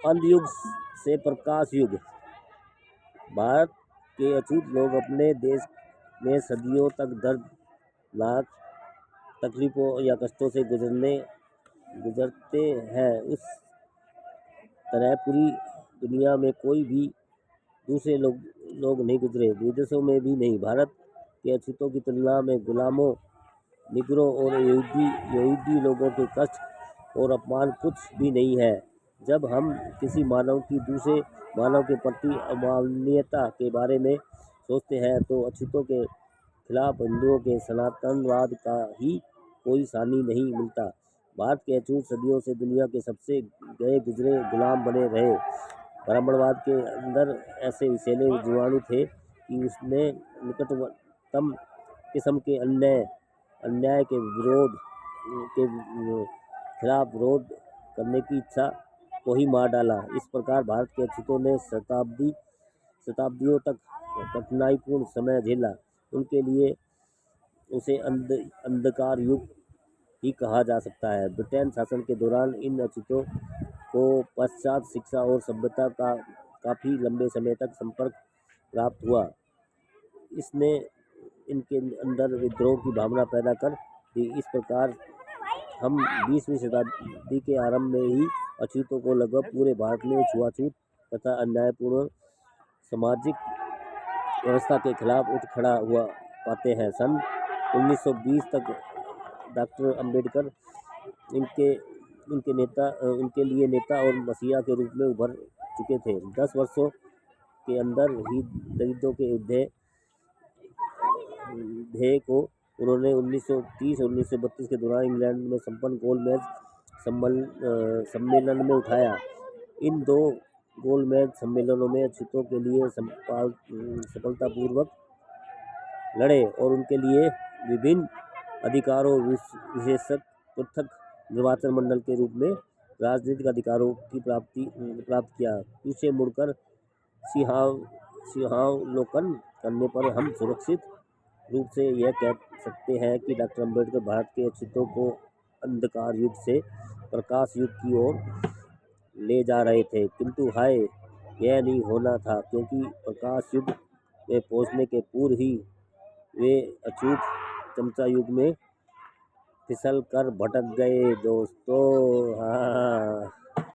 अंधयुग से प्रकाश युग। भारत के अछूत लोग अपने देश में सदियों तक दर्दनाक तकलीफों या कष्टों से गुजरते हैं। उस तरह पूरी दुनिया में कोई भी दूसरे लोग नहीं गुजरे, विदेशों में भी नहीं। भारत के अछूतों की तुलना में गुलामों, निगरों और यहूदी लोगों के कष्ट और अपमान कुछ भी नहीं है। जब हम किसी मानव की दूसरे मानव के प्रति अमानवीयता के बारे में सोचते हैं तो अछूतों के खिलाफ हिंदुओं के सनातनवाद का ही कोई सानी नहीं मिलता। भारत के अछूत सदियों से दुनिया के सबसे गए गुजरे गुलाम बने रहे। ब्राह्मणवाद के अंदर ऐसे विषैले जीवाणु थे कि उसने निकटतम किस्म के अन्याय के खिलाफ विरोध करने की इच्छा को ही मार डाला। इस प्रकार भारत के अछूतों ने शताब्दियों तक कठिनाईपूर्ण समय झेला। उनके लिए उसे अंधकार युग ही कहा जा सकता है। ब्रिटेन शासन के दौरान इन अछूतों को पाश्चात्य शिक्षा और सभ्यता का काफ़ी लंबे समय तक संपर्क प्राप्त हुआ। इसने इनके अंदर विद्रोह की भावना पैदा कर दी। इस प्रकार हम 20वीं शताब्दी के आरंभ में ही अछूतों को लगभग पूरे भारत में छुआछूत तथा अन्यायपूर्ण सामाजिक व्यवस्था के खिलाफ उठ खड़ा हुआ पाते हैं। सन 1920 तक डॉक्टर अंबेडकर उनके लिए नेता और मसीहा के रूप में उभर चुके थे। 10 वर्षों के अंदर ही दलितों के ध्येय को उन्होंने 1930 और 1932 के दौरान इंग्लैंड में संपन्न गोलमेज सम्मेलन में उठाया। इन दो गोलमेज सम्मेलनों में अछूतों के लिए सफलतापूर्वक लड़े और उनके लिए विभिन्न अधिकारों विशेषक पृथक निर्वाचन मंडल के रूप में राजनीतिक अधिकारों की प्राप्त किया। पीछे मुड़कर सिंहावलोकन करने पर हम सुरक्षित रूप से यह कह सकते हैं कि डॉक्टर अंबेडकर भारत के अछूतों को अंधकार युग से प्रकाश युग की ओर ले जा रहे थे। किंतु हाय, यह नहीं होना था, क्योंकि प्रकाश युग में पहुंचने के पूर्व ही वे अछूत चमचा युग में फिसल कर भटक गए दोस्तों। हाँ।